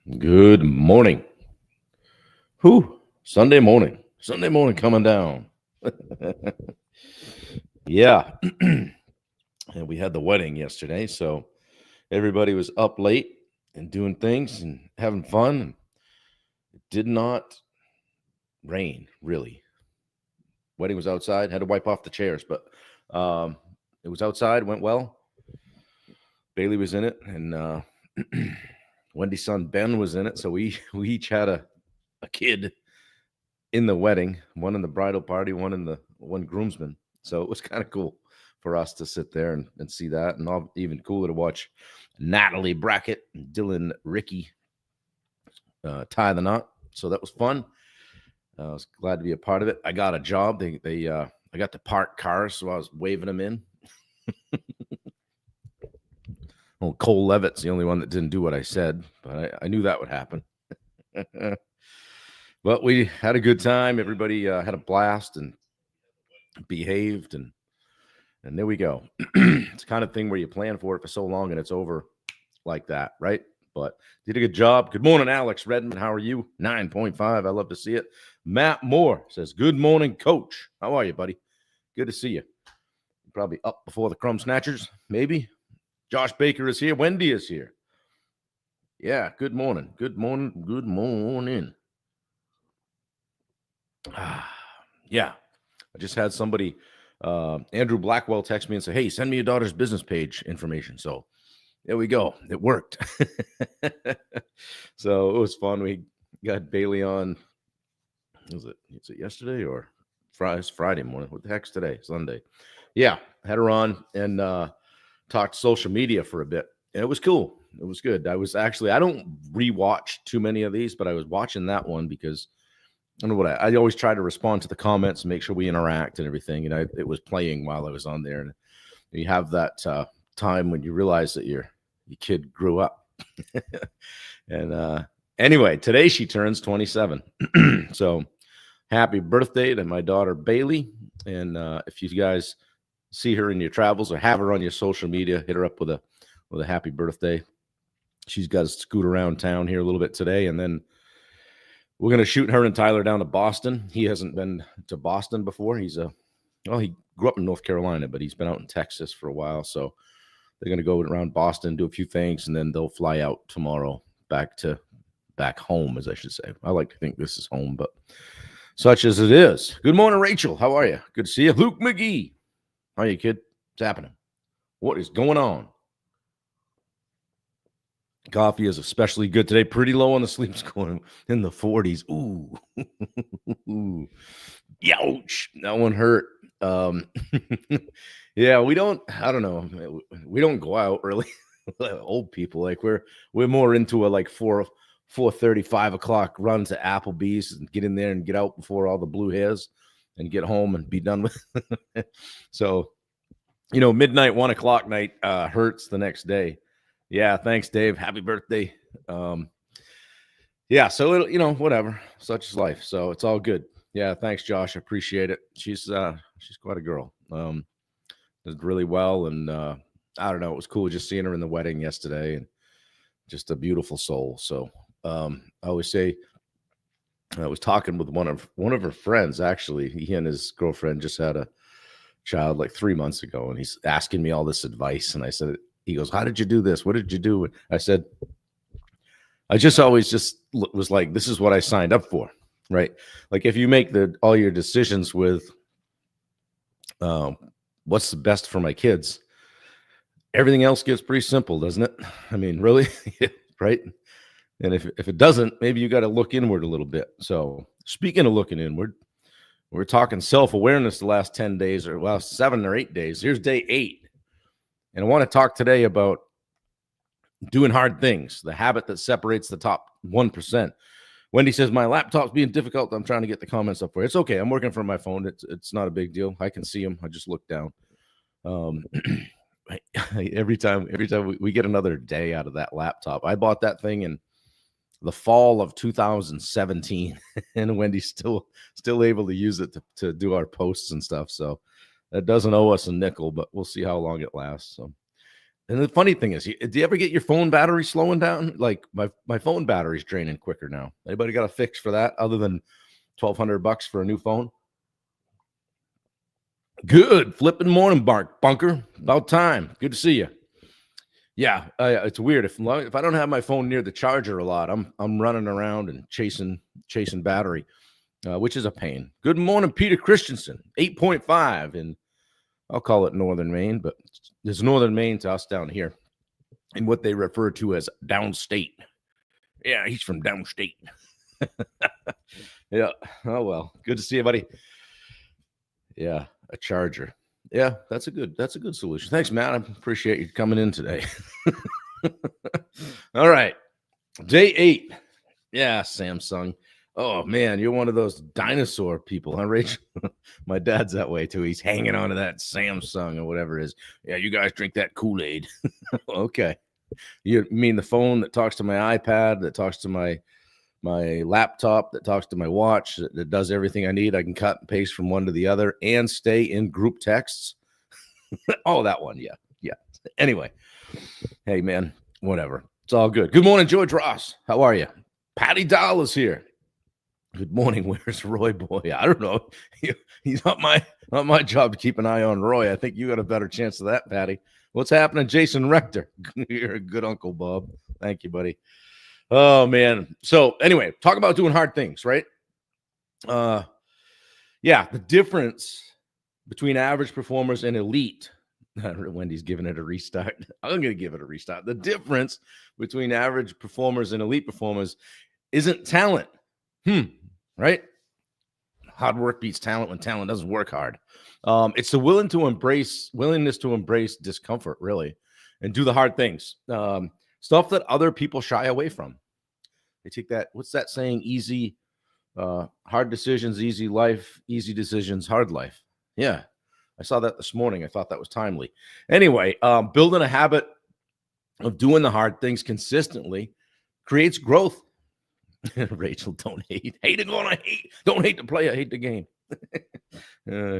Good morning. Whew. Sunday morning. Sunday morning coming down. Yeah. And we had the wedding yesterday. So everybody was up late and doing things and having fun. And it did not rain, really. Wedding was outside. Had to wipe off the chairs, but um, it was outside, went well. Bailey was in it, and Wendy's son Ben was in it. So we each had a kid in the wedding, one in the bridal party, one groomsman. So it was kind of cool for us to sit there and see that, and even cooler to watch Natalie Brackett and Dylan Ricky tie the knot. So that was fun. I was glad to be a part of it. I got a job. I got to park cars, so I was waving them in. Well, Cole Levitt's the only one that didn't do what I said, but I knew that would happen. But we had a good time. Everybody had a blast and behaved, and there we go. It's the kind of thing where you plan for it for so long and it's over like that, right? But did a good job. Good morning, Alex Redmond. How are you? 9.5. I love to see it. Matt Moore says, good morning, coach. How are you, buddy? Good to see you. Probably up before the crumb snatchers, maybe. Josh Baker is here. Wendy is here. Yeah, good morning. Good morning. Good morning. Yeah, I just had somebody, Andrew Blackwell, text me and say, hey, send me your daughter's business page information. So there we go. It worked. So it was fun. We got Bailey on. Was it yesterday or Friday morning? What the heck's today? Sunday. Yeah, had her on and talked social media for a bit. And it was cool. It was good. I don't rewatch too many of these, but I was watching that one because I don't know what I always try to respond to the comments and make sure we interact and everything. And it was playing while I was on there. And you have that time when you realize that your kid grew up. And anyway, today she turns 27. So happy birthday to my daughter, Bailey. And if you guys see her in your travels or have her on your social media, hit her up with a happy birthday. She's got to scoot around town here a little bit today, and then we're going to shoot her and Tyler down to Boston. He hasn't been to Boston before. He grew up in North Carolina, but he's been out in Texas for a while. So they're going to go around Boston, do a few things, and then they'll fly out tomorrow back home, as I should say. I like to think this is home, but such as it is. Good morning, Rachel. How are you? Good to see you. Luke McGee. How are you, kid? What's happening? What is going on? Coffee is especially good today. Pretty low on the sleep score in the 40s. Ooh. Youch. That one hurt. Yeah, I don't know. We don't go out really. Old people, like we're more into a like 4:30, 5 o'clock run to Applebee's and get in there and get out before all the blue hairs and get home and be done with. So, midnight, 1 o'clock night hurts the next day. Yeah, thanks, Dave. Happy birthday. Yeah, so it'll, whatever. Such is life. So it's all good. Yeah, thanks, Josh. I appreciate it. She's quite a girl. Did really well, and I don't know. It was cool just seeing her in the wedding yesterday, and just a beautiful soul. So I always say, I was talking with one of her friends. Actually, he and his girlfriend just had a child like 3 months ago, and he's asking me all this advice, and I said. He goes, how did you do this? What did you do? I said, I just always just was like, this is what I signed up for, right? Like if you make all your decisions with what's the best for my kids, everything else gets pretty simple, doesn't it? I mean, really, right? And if it doesn't, maybe you got to look inward a little bit. So speaking of looking inward, we're talking self-awareness the last 10 days or 7 or 8 days. Here's day 8. And I want to talk today about doing hard things, the habit that separates the top 1%. Wendy says, my laptop's being difficult. I'm trying to get the comments up for it. It's okay. I'm working from my phone. It's not a big deal. I can see them. I just look down. Every time we get another day out of that laptop. I bought that thing in the fall of 2017, and Wendy's still able to use it to do our posts and stuff. So that doesn't owe us a nickel, but we'll see how long it lasts. So And the funny thing is, do you ever get your phone battery slowing down? Like my phone battery's draining quicker now. Anybody got a fix for that other than $1,200 for a new phone? Good flipping morning, Bunker. About time. Good to see you. Yeah, it's weird. If I don't have my phone near the charger a lot, I'm running around and chasing battery, which is a pain. Good morning, Peter Christensen. 8.5 in, I'll call it Northern Maine, but there's Northern Maine to us down here, in what they refer to as downstate. Yeah, he's from downstate. Yeah. Oh well. Good to see you, buddy. Yeah, a charger. Yeah, that's a good solution. Thanks, Matt. I appreciate you coming in today. All right. Day 8. Yeah, Samsung. Oh man, you're one of those dinosaur people, huh, Rachel? My dad's that way too. He's hanging on to that Samsung or whatever it is. Yeah, you guys drink that Kool-Aid. Okay. You mean the phone that talks to my iPad, that talks to my laptop, that talks to my watch, that does everything I need. I can cut and paste from one to the other and stay in group texts. Oh, that one. Yeah. Yeah. Anyway, hey, man, whatever. It's all good. Good morning, George Ross. How are you? Patty Dahl is here. Good morning. Where's Roy Boy? I don't know. He's not my job to keep an eye on Roy. I think you got a better chance of that, Patty. What's happening, Jason Rector? You're a good uncle, Bob. Thank you, buddy. Oh, man. So anyway, talk about doing hard things, right? Yeah, the difference between average performers and elite. Wendy's giving it a restart. I'm going to give it a restart. The difference between average performers and elite performers isn't talent. Right? Hard work beats talent when talent doesn't work hard. It's the willingness to embrace discomfort, really, and do the hard things. Stuff that other people shy away from. They take that, what's that saying? Easy, hard decisions, easy life, easy decisions, hard life. Yeah. I saw that this morning. I thought that was timely. Anyway, building a habit of doing the hard things consistently creates growth. Rachel, don't hate. Hate it going to hate. Don't hate the player, hate the game.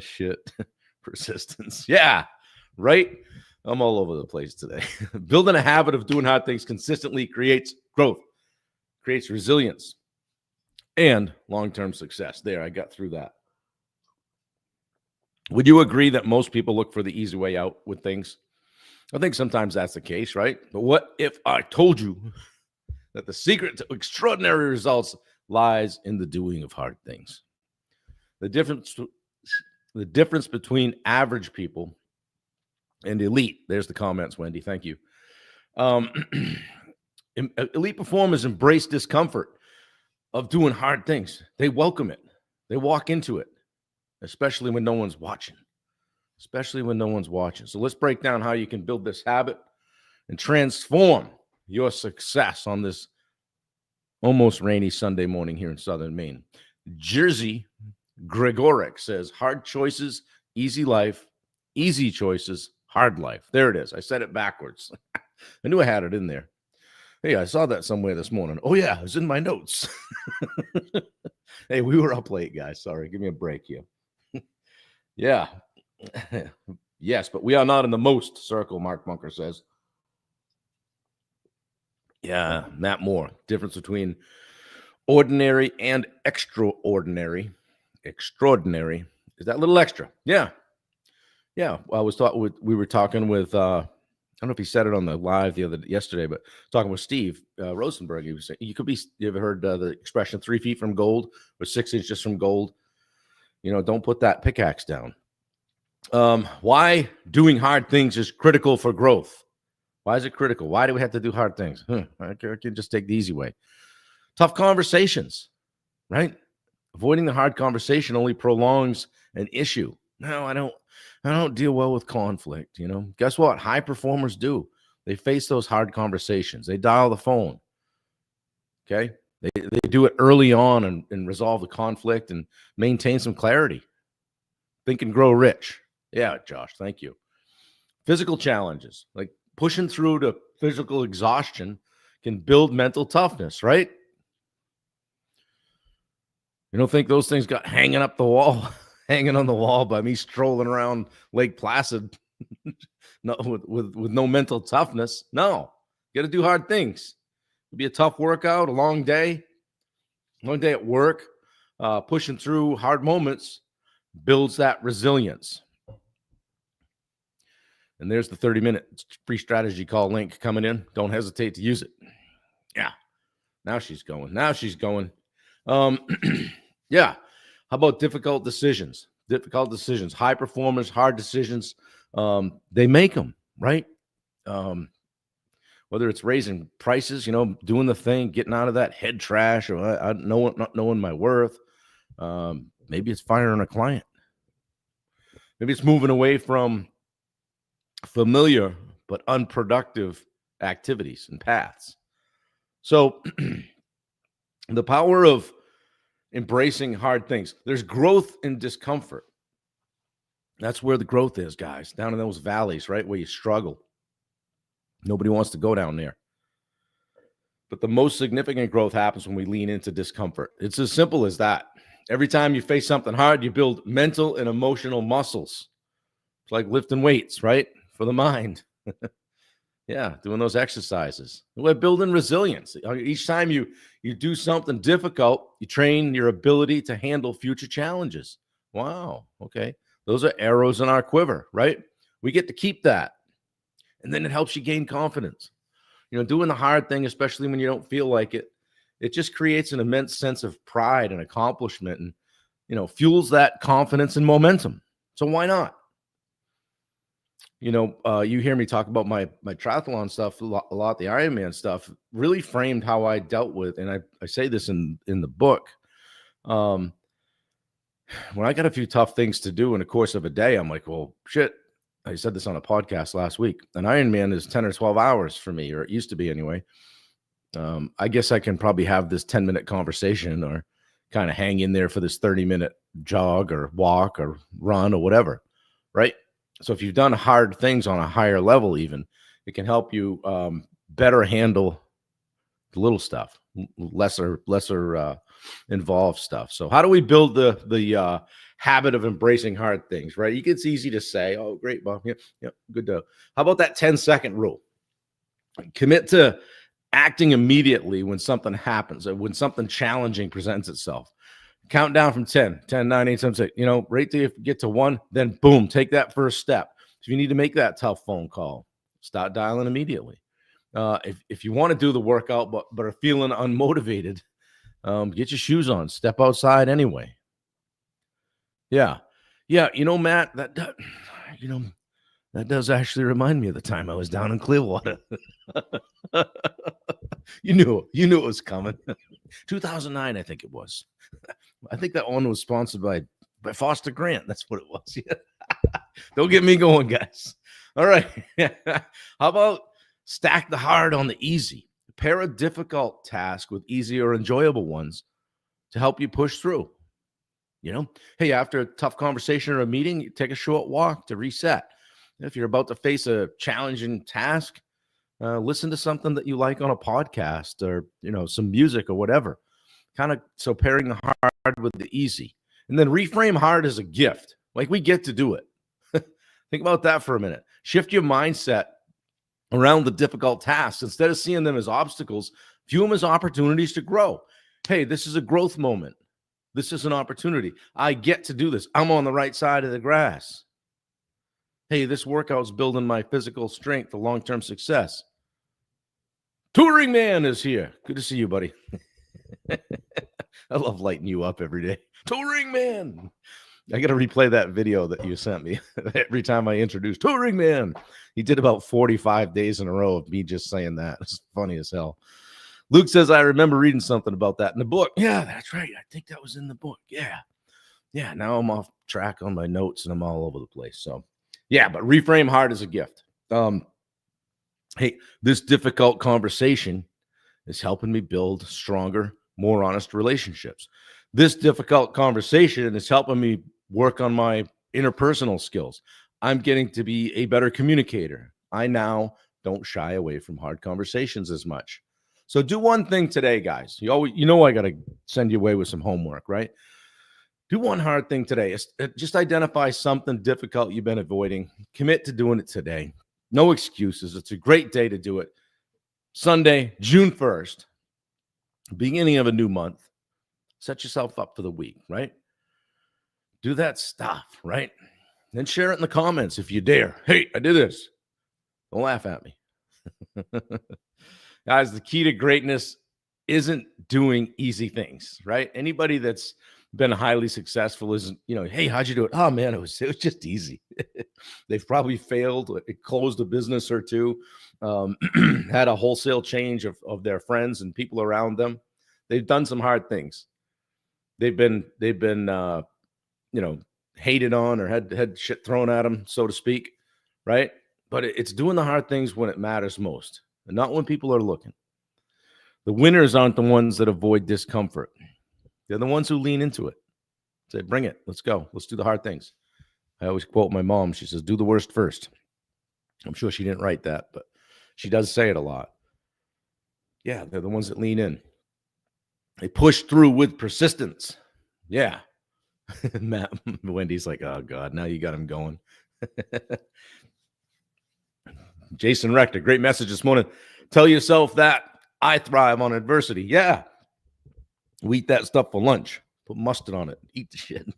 Shit. Persistence. Yeah. Right? I'm all over the place today. Building a habit of doing hard things consistently creates growth, creates resilience, and long-term success. There, I got through that. Would you agree that most people look for the easy way out with things? I think sometimes that's the case, right? But what if I told you that the secret to extraordinary results lies in the doing of hard things? The difference between average people and elite. There's the comments, Wendy. Thank you. Elite performers embrace discomfort of doing hard things. They welcome it. They walk into it, especially when no one's watching. So let's break down how you can build this habit and transform your success on this almost rainy Sunday morning here in Southern Maine. Jersey Gregoric says, hard choices, easy life, easy choices, hard life. There it is. I said it backwards. I knew I had it in there. Hey, I saw that somewhere this morning. Oh, yeah, it was in my notes. Hey, we were up late, guys. Sorry. Give me a break here. Yeah. Yes, but we are not in the most circle, Mark Bunker says. Yeah, Matt Moore. Difference between ordinary and extraordinary. Extraordinary is that little extra. Yeah. Yeah. Well, we were talking with, I don't know if he said it on the live yesterday, but talking with Steve Rosenberg. He was saying, you ever heard the expression 3 feet from gold or 6 inches from gold? Don't put that pickaxe down. Why doing hard things is critical for growth. Why is it critical? Why do we have to do hard things? I can just take the easy way. Tough conversations, right? Avoiding the hard conversation only prolongs an issue. No, I don't deal well with conflict. Guess what? High performers do. They face those hard conversations. They dial the phone. Okay. They do it early on and resolve the conflict and maintain some clarity. Think and grow rich. Yeah, Josh, thank you. Physical challenges, like pushing through to physical exhaustion, can build mental toughness, right? You don't think those things got hanging on the wall by me strolling around Lake Placid No, with no mental toughness. No, you got to do hard things. It'll be a tough workout, a long day at work. Pushing through hard moments builds that resilience. And there's the 30-minute free strategy call link coming in. Don't hesitate to use it. Yeah. Now she's going. Yeah. How about difficult decisions? High performers, hard decisions. They make them, right? Whether it's raising prices, doing the thing, getting out of that head trash, or not knowing my worth. Maybe it's firing a client. Maybe it's moving away from familiar but unproductive activities and paths. So the power of embracing hard things. There's growth in discomfort. That's where the growth is, guys, down in those valleys, right, where you struggle. Nobody wants to go down there. But the most significant growth happens when we lean into discomfort. It's as simple as that. Every time you face something hard, you build mental and emotional muscles. It's like lifting weights, right, for the mind. Yeah, doing those exercises. We're building resilience. Each time you do something difficult, you train your ability to handle future challenges. Wow, okay. Those are arrows in our quiver, right? We get to keep that. And then it helps you gain confidence. Doing the hard thing, especially when you don't feel like it, it just creates an immense sense of pride and accomplishment and, fuels that confidence and momentum. So why not? You hear me talk about my triathlon stuff a lot, the Ironman stuff really framed how I dealt with, and I say this in the book. When I got a few tough things to do in the course of a day, I'm like, well, shit. I said this on a podcast last week. An Ironman is 10 or 12 hours for me, or it used to be anyway. I guess I can probably have this 10-minute conversation or kind of hang in there for this 30-minute jog or walk or run or whatever, right? So if you've done hard things on a higher level, even, it can help you better handle the little stuff, lesser involved stuff. So how do we build the habit of embracing hard things, right? It's easy to say, oh, great, Bob. Yeah, good to. How about that 10-second rule? Commit to acting immediately when something happens, or when something challenging presents itself. Count down from 10, 9, 8, 7, 6. Right till you get to 1, then boom, take that first step. If you need to make that tough phone call, start dialing immediately. If you want to do the workout but are feeling unmotivated, get your shoes on, step outside anyway. Yeah, Matt, that does actually remind me of the time I was down in Clearwater. You knew it was coming. 2009, I think it was. I think that one was sponsored by Foster Grant. That's what it was. Yeah. Don't get me going, guys. All right. How about stack the hard on the easy? Pair a difficult task with easy or enjoyable ones to help you push through. Hey, after a tough conversation or a meeting, you take a short walk to reset. If you're about to face a challenging task, listen to something that you like on a podcast or, some music or whatever. So pairing the hard with the easy. And then reframe hard as a gift. Like, we get to do it. Think about that for a minute. Shift your mindset around the difficult tasks. Instead of seeing them as obstacles, view them as opportunities to grow. Hey, this is a growth moment. This is an opportunity. I get to do this. I'm on the right side of the grass. Hey, this workout is building my physical strength for long-term success. Touring Man is here. Good to see you, buddy. I love lighting you up every day. Touring Man. I got to replay that video that you sent me every time I introduce Touring Man. He did about 45 days in a row of me just saying that. It's funny as hell. Luke says, I remember reading something about that in the book. Yeah, that's right. I think that was in the book. Yeah. Now I'm off track on my notes and I'm all over the place. So, yeah, but reframe hard as a gift. Hey, this difficult conversation is helping me build stronger, more honest relationships. This difficult conversation is helping me work on my interpersonal skills. I'm getting to be a better communicator. I now don't shy away from hard conversations as much. So do one thing today, guys. I got to send you away with some homework, right? Do one hard thing today. Just identify something difficult you've been avoiding. Commit to doing it today. No excuses. It's a great day to do it. Sunday, June 1st, beginning of a new month. Set yourself up for the week, right? Do that stuff, right? Then share it in the comments if you dare. Hey, I did this. Don't laugh at me. Guys, the key to greatness isn't doing easy things, right? Anybody that's been highly successful isn't, hey, how'd you do it? Oh man, it was just easy. They've probably failed, closed a business or two, had a wholesale change of their friends and people around them. They've done some hard things. They've been hated on or had shit thrown at them, so to speak, right? But it's doing the hard things when it matters most, and not when people are looking. The winners aren't the ones that avoid discomfort. They're the ones who lean into it. Say, bring it. Let's go. Let's do the hard things. I always quote my mom. She says, do the worst first. I'm sure she didn't write that, but she does say it a lot. Yeah, they're the ones that lean in. They push through with persistence. Yeah. Matt, Wendy's like, oh, God, now you got him going. Jason Rector, great message this morning. Tell yourself that I thrive on adversity. Yeah. We eat that stuff for lunch. Put mustard on it. Eat the shit.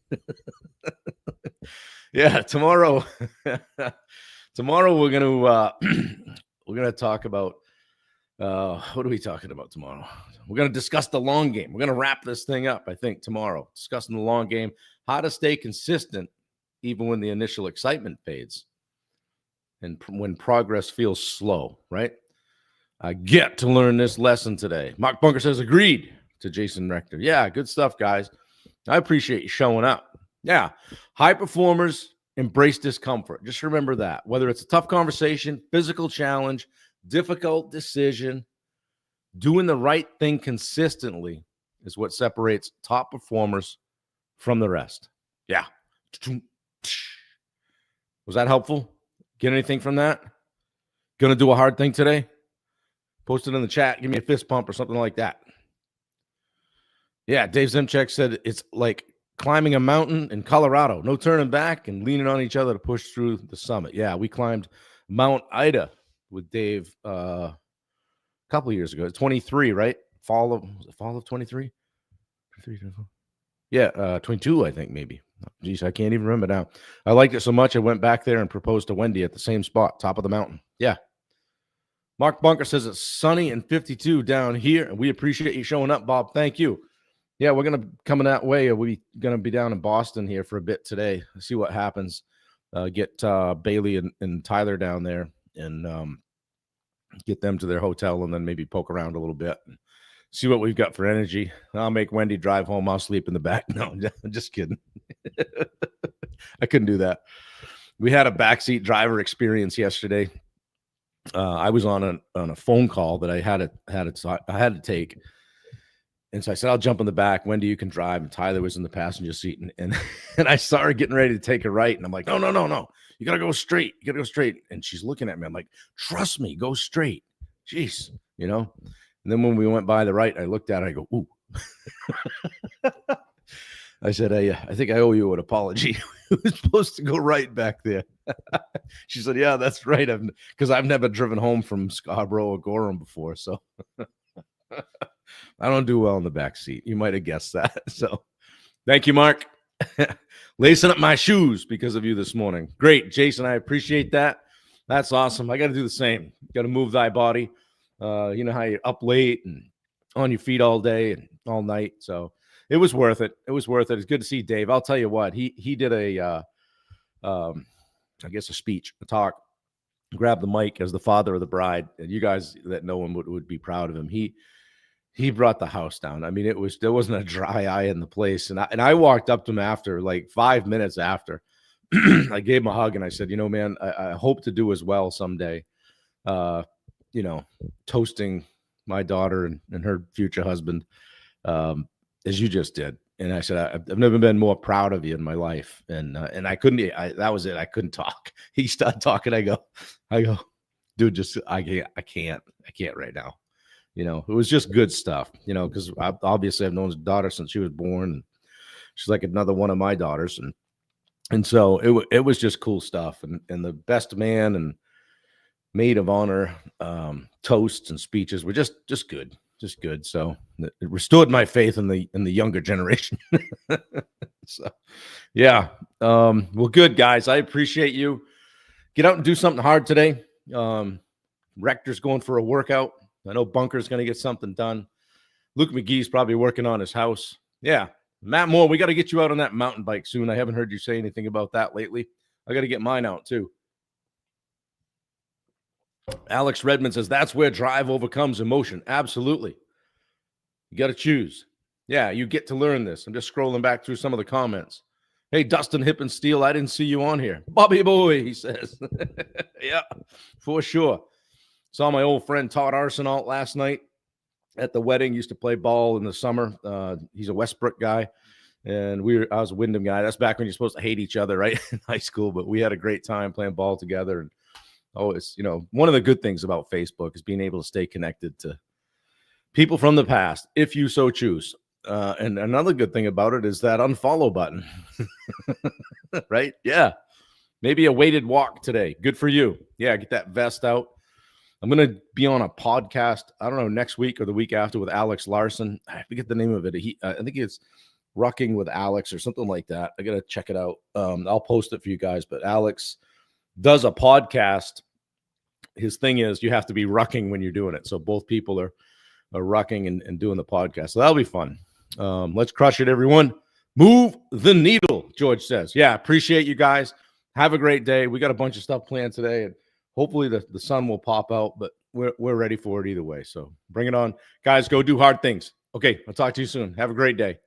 Yeah, tomorrow we're gonna talk about what are we talking about tomorrow? We're gonna discuss the long game. We're gonna wrap this thing up, I think, tomorrow. Discussing the long game, how to stay consistent even when the initial excitement fades and when progress feels slow, right? I get to learn this lesson today. Mark Bunker says, agreed to Jason Rector. Yeah, good stuff, guys. I appreciate you showing up. Yeah, high performers embrace discomfort. Just remember that. Whether it's a tough conversation, physical challenge, difficult decision, doing the right thing consistently is what separates top performers from the rest. Yeah. Was that helpful? Get anything from that? Gonna do a hard thing today? Post it in the chat. Give me a fist pump or something like that. Yeah, Dave Zimchek said it's like climbing a mountain in Colorado. No turning back and leaning on each other to push through the summit. Yeah, we climbed Mount Ida with Dave a couple of years ago. 23, right? Fall of 23? Yeah, 22, I think, maybe. Geez, I can't even remember now. I liked it so much, I went back there and proposed to Wendy at the same spot, top of the mountain. Yeah. Mark Bunker says it's sunny and 52 down here, and we appreciate you showing up, Bob. Thank you. Yeah, we're going to come that way. We're going to be down in Boston here for a bit today. See what happens. Get Bailey and Tyler down there and get them to their hotel and then maybe poke around a little bit and see what we've got for energy. I'll make Wendy drive home. I'll sleep in the back. No, I'm just kidding. I couldn't do that. We had a backseat driver experience yesterday. I was on a phone call that I had to take. And so I said, I'll jump in the back. Wendy, you can drive. And Tyler was in the passenger seat. And I saw her getting ready to take a right. And I'm like, no. You got to go straight. You got to go straight. And she's looking at me. I'm like, trust me, go straight. Jeez, And then when we went by the right, I looked at her. I go, ooh. I said, I think I owe you an apology. We were supposed to go right back there. She said, yeah, that's right. Because I've never driven home from Scarborough or Gorham before. So I don't do well in the back seat. You might have guessed that. So thank you, Mark. Lacing up my shoes because of you this morning. Great, Jason. I appreciate that. That's awesome. I got to do the same. Got to move thy body. You know how you're up late and on your feet all day and all night. So it was worth it. It was worth it. It's good to see Dave. I'll tell you what, he did I guess a speech, a talk, grabbed the mic as the father of the bride. And you guys that know him would be proud of him. He brought the house down. I mean, there wasn't a dry eye in the place. And I walked up to him after, like 5 minutes after. I gave him a hug and I said, man, I hope to do as well someday. Toasting my daughter and her future husband, as you just did. And I said, I've never been more proud of you in my life. And I couldn't, that was it. I couldn't talk. He started talking. I go, dude, I can't right now. It was just good stuff, because obviously I've known his daughter since she was born. And She's like another one of my daughters. And so it was just cool stuff. And the best man and maid of honor toasts and speeches were just good. Just good. So it restored my faith in the younger generation. So yeah. Well, good guys. I appreciate you. Get out and do something hard today. Rector's going for a workout. I know Bunker's going to get something done. Luke McGee's probably working on his house. Yeah. Matt Moore, we got to get you out on that mountain bike soon. I haven't heard you say anything about that lately. I got to get mine out too. Alex Redmond says that's where drive overcomes emotion. Absolutely. You got to choose. Yeah, you get to learn this. I'm just scrolling back through some of the comments. Hey, Dustin Hip and Steel, I didn't see you on here. Bobby boy, he says. Yeah, for sure. Saw my old friend Todd Arsenault last night at the wedding. Used to play ball in the summer. He's a Westbrook guy, and I was a Wyndham guy. That's back when you're supposed to hate each other, right, in high school. But we had a great time playing ball together. And it's one of the good things about Facebook is being able to stay connected to people from the past, if you so choose. And another good thing about it is that unfollow button, right? Yeah. Maybe a weighted walk today. Good for you. Yeah. Get that vest out. I'm going to be on a podcast, I don't know, next week or the week after with Alex Larson. I forget the name of it. I think it's Rucking with Alex or something like that. I got to check it out. I'll post it for you guys, but Alex does a podcast. His thing is you have to be rucking when you're doing it. So both people are rucking and doing the podcast. So that'll be fun. Let's crush it, everyone. Move the needle, George says. Yeah, appreciate you guys. Have a great day. We got a bunch of stuff planned today, and hopefully the sun will pop out, but we're ready for it either way. So bring it on. Guys, go do hard things. Okay, I'll talk to you soon. Have a great day.